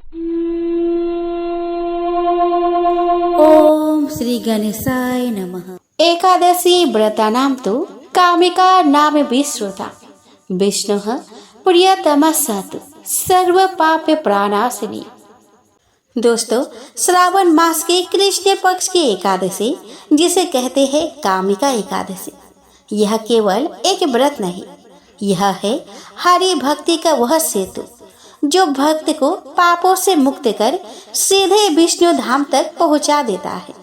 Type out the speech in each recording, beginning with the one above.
ओम श्री गणेशाय नमः। एकादशी व्रतानां तु कामिका नाम विश्रुता विष्णुः प्रियतमः सतु सर्व पाप प्राणाशिनी। दोस्तों, श्रावण मास के कृष्ण पक्ष की एकादशी, जिसे कहते हैं कामिका एकादशी, यह केवल एक व्रत नहीं, यह है हरि भक्ति का वह सेतु जो भक्त को पापों से मुक्त कर सीधे विष्णु धाम तक पहुंचा देता है।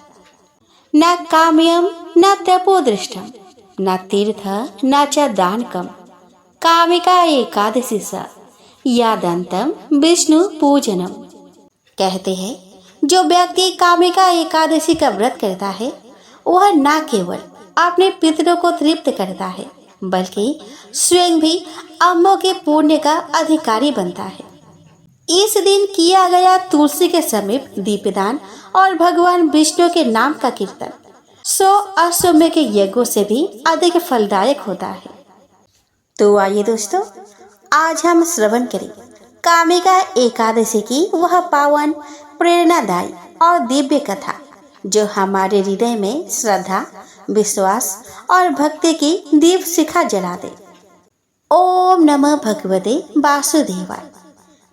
न काम्यम न तपोदृष्टम न तीर्थ न च दानकम कामिका एकादशी स यादंतम विष्णु पूजनम। कहते हैं, जो व्यक्ति कामिका एकादशी का व्रत करता है वह न केवल अपने पितरों को तृप्त करता है बल्कि स्वयं भी अम्मों के पुण्य का अधिकारी बनता है। इस दिन किया गया तुलसी के समीप दीपदान और भगवान विष्णु के नाम का कीर्तन 100 अश्वमेध के यज्ञों से भी अधिक फलदायक होता है। तो आइए दोस्तों, आज हम श्रवण करें कामिका एकादशी की वह पावन, प्रेरणादायी और दिव्य कथा जो हमारे हृदय में श्रद्धा, विश्वास और भक्ति की दीप शिखा जला दे। ओम नमः भगवते वासुदेवाय।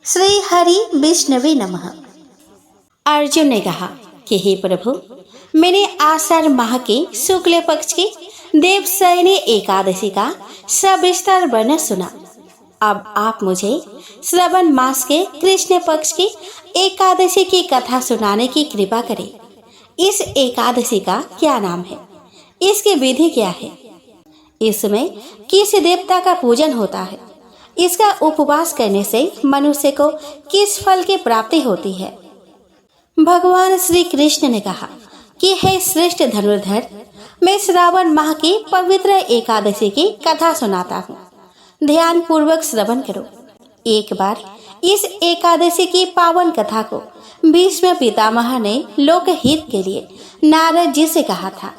श्री हरि विष्णवे नमः। अर्जुन ने कहा कि हे प्रभु, मैंने आषाढ़ माह के शुक्ल पक्ष की देवशयनी एकादशी का सविस्तार वर्णन सुना। अब आप मुझे श्रावण मास के कृष्ण पक्ष की एकादशी की कथा सुनाने की कृपा करें। इस एकादशी का क्या नाम है? इसकी विधि क्या है? इसमें किस देवता का पूजन होता है? इसका उपवास करने से मनुष्य को किस फल की प्राप्ति होती है? भगवान श्री कृष्ण ने कहा कि हे श्रेष्ठ धनुर्धर, मैं श्रावण माह की पवित्र एकादशी की कथा सुनाता हूँ। ध्यान पूर्वक श्रवण करो। एक बार इस एकादशी की पावन कथा को भीष्म पितामह ने लोकहित के लिए नारद जी से कहा था।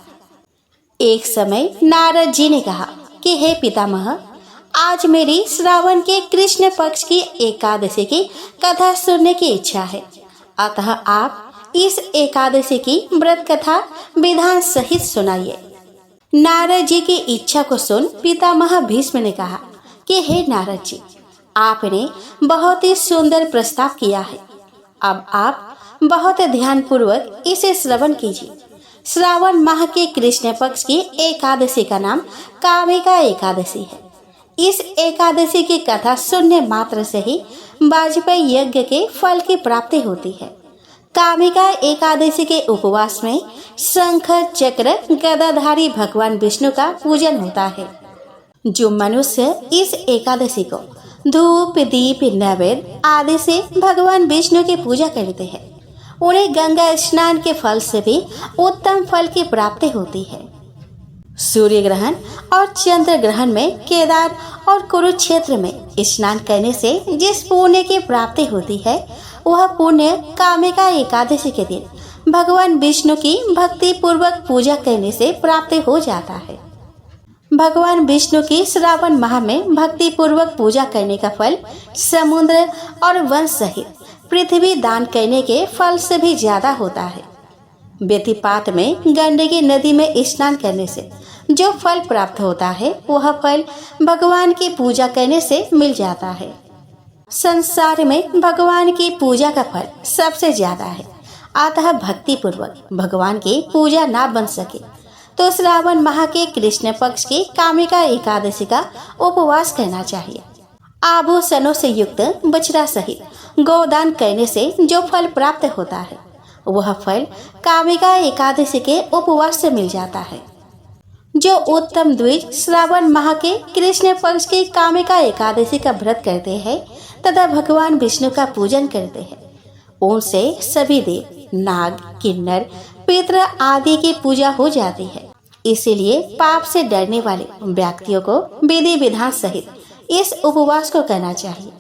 एक समय नारद जी ने कहा कि हे पितामह, आज मेरी श्रावण के कृष्ण पक्ष की एकादशी की कथा सुनने की इच्छा है, अतः आप इस एकादशी की व्रत कथा विधान सहित सुनाइए। नारद जी की इच्छा को सुन पितामह भीष्म ने कहा कि हे नारद जी, आपने बहुत ही सुंदर प्रस्ताव किया है। अब आप बहुत ध्यान पूर्वक इसे श्रवण कीजिए। श्रावण माह के कृष्ण पक्ष की एकादशी का नाम कामिका एकादशी है। इस एकादशी की कथा सुनने मात्र से ही वाजपेयी यज्ञ के फल की प्राप्ति होती है। कामिका एकादशी के उपवास में शंख, चक्र, गदाधारी भगवान विष्णु का पूजन होता है। जो मनुष्य इस एकादशी को धूप, दीप, नैवेद्य आदि से भगवान विष्णु की पूजा करते हैं, उन्हें गंगा स्नान के फल से भी उत्तम फल की प्राप्ति होती है। सूर्य ग्रहण और चंद्र ग्रहण में केदार और कुरुक्षेत्र में स्नान करने से जिस पुण्य की प्राप्ति होती है, वह पुण्य कामिका एकादशी के दिन भगवान विष्णु की भक्ति पूर्वक पूजा करने से प्राप्ति हो जाता है। भगवान विष्णु की श्रावण माह में भक्ति पूर्वक पूजा करने का फल समुद्र और वन सहित पृथ्वी दान करने के फल से भी ज्यादा होता है। व्यतिपात में गंडकी नदी में स्नान करने से जो फल प्राप्त होता है, वह फल भगवान की पूजा करने से मिल जाता है। संसार में भगवान की पूजा का फल सबसे ज्यादा है, अतः भक्ति पूर्वक भगवान की पूजा ना बन सके तो श्रावण माह के कृष्ण पक्ष की कामिका एकादशी का उपवास करना चाहिए। आभूषणों से युक्त बछड़ा सहित गोदान करने से जो फल प्राप्त होता है, वह फल कामिका एकादशी के उपवास से मिल जाता है। जो उत्तम द्विज श्रावण माह के कृष्ण पक्ष की कामिका एकादशी का व्रत करते हैं तथा भगवान विष्णु का पूजन करते हैं, उनसे सभी देव, नाग, किन्नर, पितृ आदि की पूजा हो जाती है। इसीलिए पाप से डरने वाले व्यक्तियों को विधि विधान सहित इस उपवास को करना चाहिए।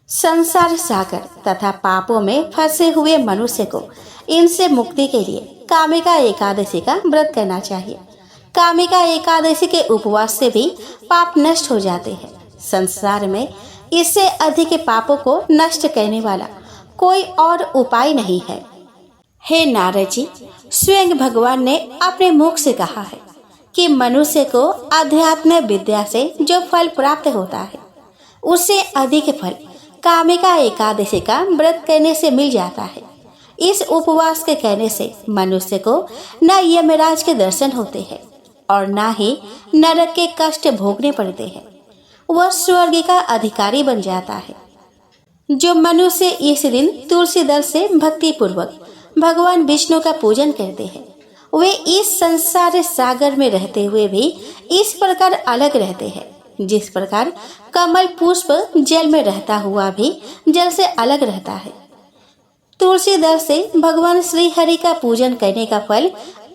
संसार सागर तथा पापों में फंसे हुए मनुष्य को इनसे मुक्ति के लिए कामिका एकादशी का व्रत करना चाहिए। कामिका एकादशी के उपवास से भी पाप नष्ट हो जाते हैं। संसार में इससे अधिक पापों को नष्ट करने वाला कोई और उपाय नहीं है। हे नारद जी, स्वयं भगवान ने अपने मुख से कहा है कि मनुष्य को अध्यात्म विद्या से जो फल प्राप्त होता है उससे अधिक फल कामिका एकादशी का व्रत करने से मिल जाता है। इस उपवास के कहने से मनुष्य को न यमराज के दर्शन होते हैं और न ही नरक के कष्ट भोगने पड़ते हैं। वह स्वर्ग का अधिकारी बन जाता है। जो मनुष्य इस दिन तुलसी दल से भक्ति पूर्वक भगवान विष्णु का पूजन करते हैं वे इस संसार सागर में रहते हुए भी इस प्रकार अलग रहते हैं जिस प्रकार कमल पुष्प जल में रहता हुआ भी जल से अलग रहता है। तुलसी दल से भगवान श्री हरि का पूजन करने का फल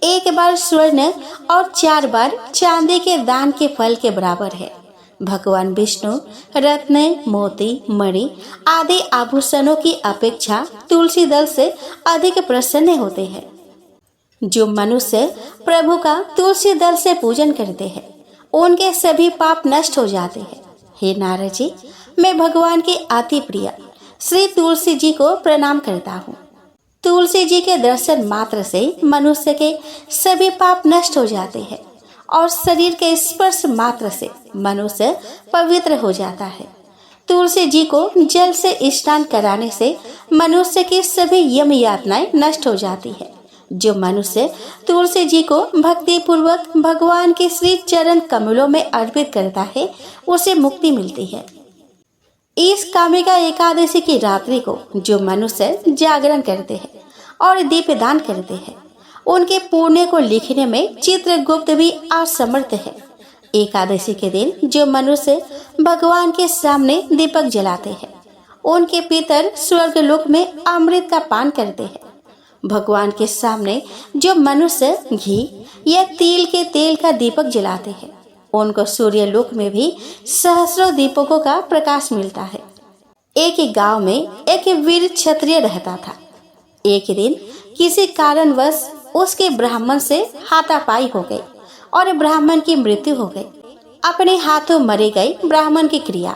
एक बार स्वर्ण और 4 बार चांदी के दान के फल के बराबर है। भगवान विष्णु रत्न, मोती, मणि आदि आभूषणों की अपेक्षा तुलसी दल से अधिक प्रसन्न होते हैं। जो मनुष्य प्रभु का तुलसी दल से पूजन करते हैं उनके सभी पाप नष्ट हो जाते हैं। हे नारद जी, मैं भगवान के अति प्रिय श्री तुलसी जी को प्रणाम करता हूँ। तुलसी जी के दर्शन मात्र से मनुष्य के सभी पाप नष्ट हो जाते हैं और शरीर के स्पर्श मात्र से मनुष्य पवित्र हो जाता है। तुलसी जी को जल से स्नान कराने से मनुष्य की सभी यम यातनाएं नष्ट हो जाती है। जो मनुष्य तुलसी जी को भक्ति पूर्वक भगवान के श्री चरण कमलों में अर्पित करता है उसे मुक्ति मिलती है। इस कामिका एकादशी की रात्रि को जो मनुष्य जागरण करते हैं और दीपदान करते हैं उनके पुण्य को लिखने में चित्रगुप्त भी असमर्थ है। एकादशी के दिन जो मनुष्य भगवान के सामने दीपक जलाते हैं उनके पितर स्वर्ग लोक में अमृत का पान करते हैं। भगवान के सामने जो मनुष्य घी या तिल के तेल का दीपक जलाते हैं उनको सूर्य लोक में भी सहस्रों दीपकों का प्रकाश मिलता है। एक गांव में एक वीर क्षत्रिय रहता था। एक दिन किसी कारणवश उसके ब्राह्मण से हाथापाई हो गई और ब्राह्मण की मृत्यु हो गई। अपने हाथों मरे गए ब्राह्मण की क्रिया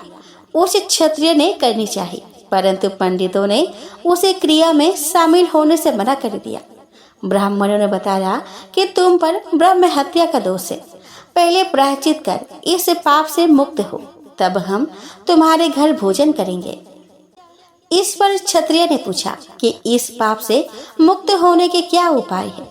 उस क्षत्रिय ने करनी चाहिए, परंतु पंडितों ने उसे क्रिया में शामिल होने से मना कर दिया। ब्राह्मणों ने बताया कि तुम पर ब्रह्म हत्या का दोष है, पहले प्रायश्चित कर इस पाप से मुक्त हो, तब हम तुम्हारे घर भोजन करेंगे। इस पर क्षत्रिय ने पूछा कि इस पाप से मुक्त होने के क्या उपाय है।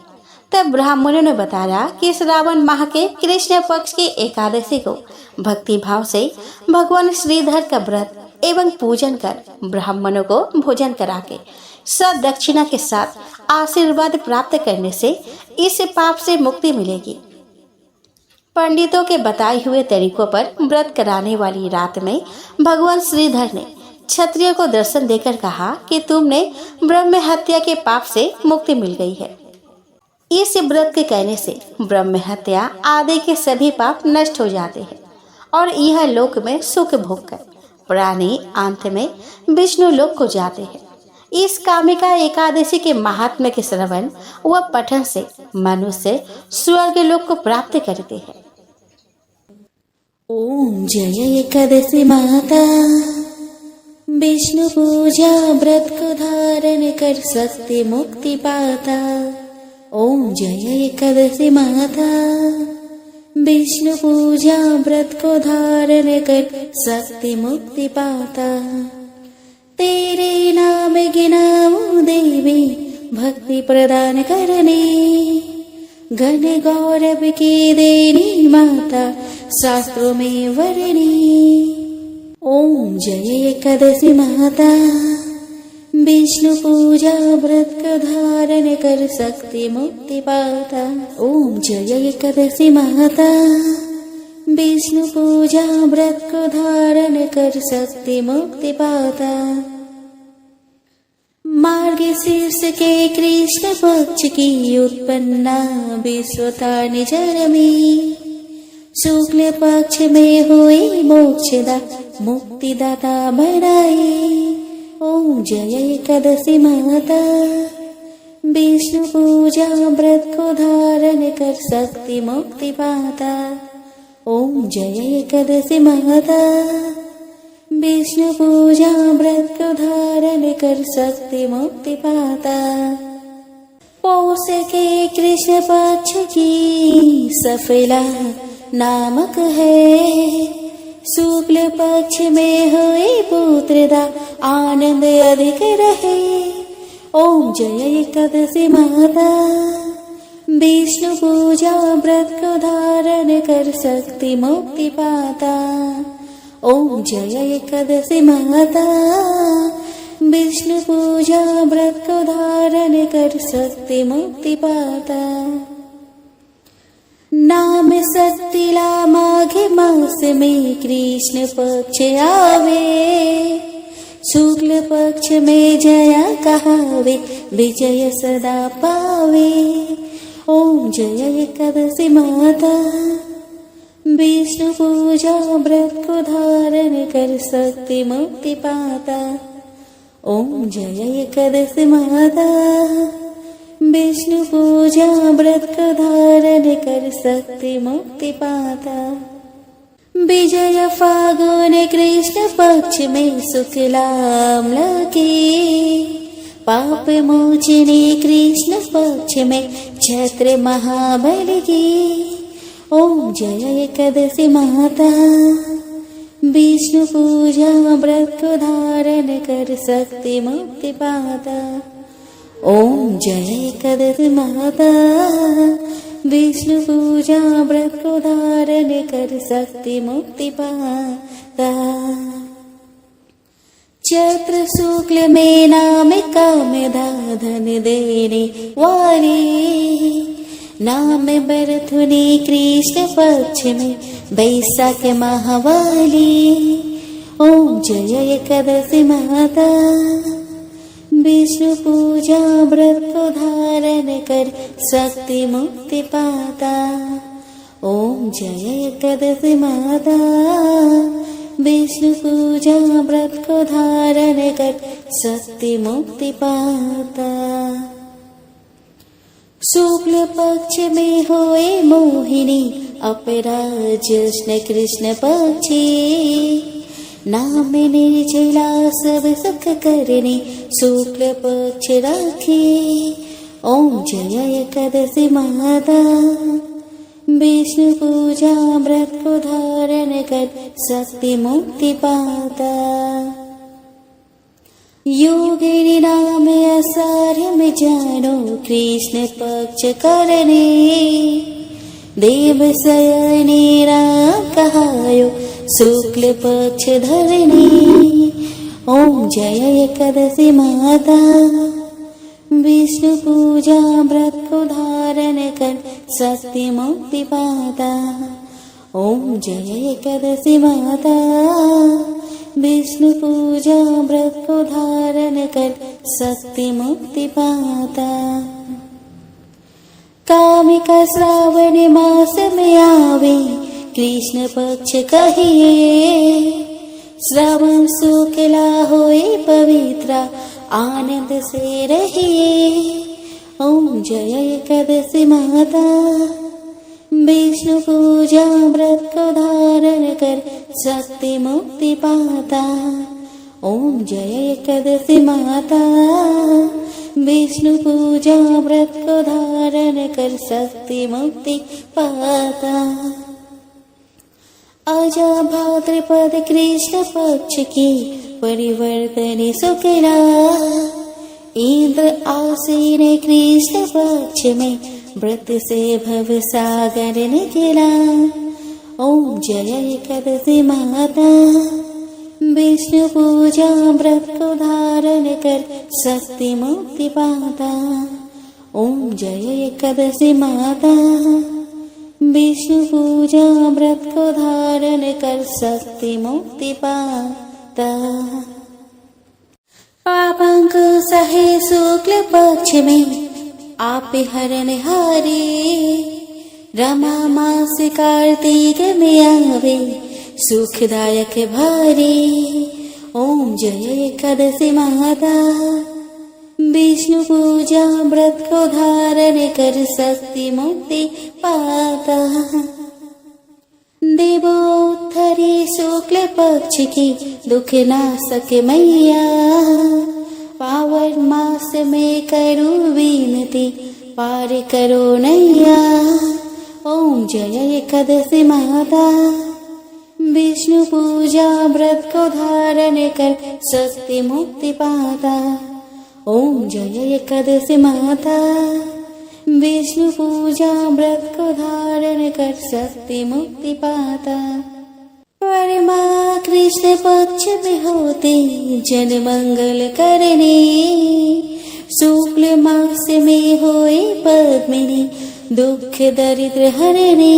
तब ब्राह्मणों ने बताया कि श्रावण माह के कृष्ण पक्ष की एकादशी को भक्ति भाव से भगवान श्रीधर का व्रत एवं पूजन कर ब्राह्मणों को भोजन करा के सदक्षिणा के साथ आशीर्वाद प्राप्त करने से इस पाप से मुक्ति मिलेगी। पंडितों के बताए हुए तरीकों पर व्रत कराने वाली रात में भगवान श्रीधर ने क्षत्रिय को दर्शन देकर कहा कि तुमने ब्रह्म हत्या के पाप से मुक्ति मिल गई है। इस व्रत के कहने से ब्रह्म हत्या आदि के सभी पाप नष्ट हो जाते हैं और यह लोक में सुख भोग कर प्राणी अंत में विष्णु लोक को जाते हैं। इस कामिका एकादशी के महात्म्य के श्रवण व पठन से मनुष्य स्वर्ग लोक को प्राप्त करते हैं। ओम जय एकादशी माता, विष्णु पूजा व्रत को धारण कर सकते मुक्ति पाता। ओम जय एकादशी माता, विष्णु पूजा व्रत को धारण कर सकते मुक्ति पाता। तेरे नाम गिनाऊं देवी भक्ति प्रदान करने, घन गौरव की देनी माता शास्त्रों में वर्णी। ओम जय एकादशी माता, विष्णु पूजा व्रत को धारण कर सकते मुक्ति पाता। ओम जय एकादशी माता, विष्णु पूजा व्रत को धारण कर सकते मुक्ति पाता। मार्गशीर्ष के कृष्ण पक्ष की उत्पन्ना विश्वता निजर में, शुक्ल पक्ष में हुई मोक्षदा मुक्तिदाता बनाए। ओम जय एकादशी माता, विष्णु पूजा व्रत को धारण कर सकते मुक्ति पाता। ओम जय एकादशी माता, विष्णु पूजा व्रत को धारण कर शक्ति मुक्ति पाता। पौष के कृष्ण पक्ष की सफला नामक है, शुक्ल पक्ष में हुए पुत्रदा आनंद अधिक रहे। ओम जय एकादशी माता। विष्णु पूजा व्रत को धारण कर शक्ति मुक्ति पाता। ओम जय एकादशी माता। विष्णु पूजा व्रत को धारण कर शक्ति मुक्ति पाता। नाम सत्तिला माघ मास में कृष्ण पक्ष आवे, शुक्ल पक्ष में जया कहावे, विजय सदा पावे। ओम जय एकादशी माता। विष्णु पूजा व्रत को धारण कर शक्ति मुक्ति पाता। ओम जय एकादशी माता। विष्णु पूजा व्रत को धारण कर शक्ति मुक्ति पाता। विजय फागुन कृष्ण पक्ष में शुक्लाम्ल की, पाप मोचनी कृष्ण पक्ष में चैत्र महाबल की। ओम जय एकादशी माता। विष्णु पूजा व्रत को धारण कर शक्ति मुक्ति पाता। ओम जय एकादशी माता। विष्णु पूजा व्रत को धारण कर शक्ति मुक्ति पाता। चैत्र शुक्ल में नाम काम धन देने वाली, नाम बरथुनी कृष्ण पक्ष में बैसाख महावाली। ओम जय एकादशी माता। विष्णु पूजा व्रत को धारण कर शक्ति मुक्ति पाता। ओम जय एकादशी माता। विष्णु पूजा व्रत को धारण कर शक्ति मुक्ति पाता। शुक्ल पक्ष में होए मोहिनी, अपराजष्ण कृष्ण पक्षी, नाम निर्जला सब सुख करने शुक्ल पक्ष राखे। ओम जय एकादशी माता। विष्णु पूजा व्रत को धारण कर शक्ति मुक्ति पाता। योगिनी नाम आषाढ़ में जानो कृष्ण पक्ष करने, देव शयने राम कहायो शुक्ल पक्ष धरने। ओम जय एकादशी माता। विष्णु पूजा व्रत को धारण कर शक्ति मुक्ति पाता। ओम जय एकादशी माता। विष्णु पूजा व्रत को धारण कर शक्ति मुक्ति पाता। कामिका श्रावण मास में आवे कृष्ण पक्ष कहिए, श्रावण शुक्ला होए पवित्र आनंद से रहिए। ओम जय एकादशी माता। विष्णु पूजा व्रत को धारण कर शक्ति मुक्ति पाता। ओम जय एकादशी माता। विष्णु पूजा व्रत को धारण कर शक्ति मुक्ति पाता। आजा भाद्रपद कृष्ण पक्ष की परिवर्तन शुक्ला, इंद्र आसीन कृष्ण पक्ष में व्रत से भव सागर निकला। ओम जय एकादशी माता। विष्णु पूजा व्रत को धारण कर शक्ति मुक्ति पाता। ओम जय एकादशी माता। विष्णु पूजा व्रत को धारण कर शक्ति मुक्ति पाता। पापांक सहे शुक्ल पक्ष में आप हरण हारे, रमा मास कार्तिक में आवे सुखदायक भारे। ओम जय एकादशी माता। विष्णु पूजा व्रत को धारण कर शक्ति मुक्ति पाता। देवोत्तरे शुक्ल पक्ष की दुख नाशक मैया, पावन मास में करूं विनती पार करो नैया। ओम जय एकादशी माता, विष्णु पूजा व्रत को धारण कर शक्ति मुक्ति पाता। ओम जय एकादशी माता, विष्णु पूजा व्रत को धारण कर शक्ति मुक्ति पाता। परमा कृष्ण पक्ष में होते जन मंगल करने, शुक्ल मास में होए पद्मिनी दुख दरिद्र हरने।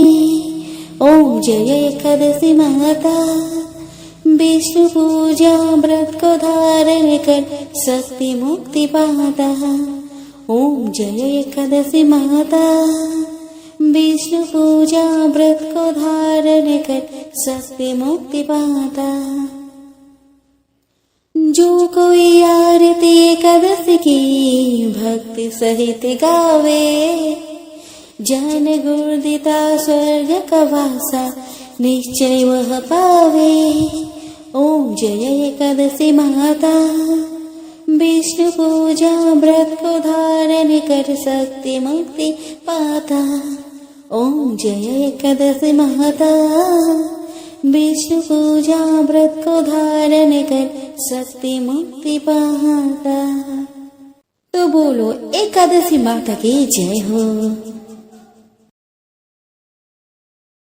ओम जय एकादशी माता, विष्णु पूजा व्रत को धारण कर शक्ति मुक्ति पाता। ओम जय एकादशी माता, विष्णु पूजा व्रत को धारण कर शक्ति मुक्ति पाता। जो कोई आरती एकादशी की भक्ति सहित गावे, जन गुरुदिता स्वर्ग का वासा निश्चय वह पावे। ओम जय एकादशी माता, विष्णु पूजा व्रत को धारण कर शक्ति मुक्ति पाता। ओम जय एकादशी माता, विष्णु पूजा व्रत को धारण कर शक्ति मुक्ति पाता। तो बोलो एकादशी माता की जय हो।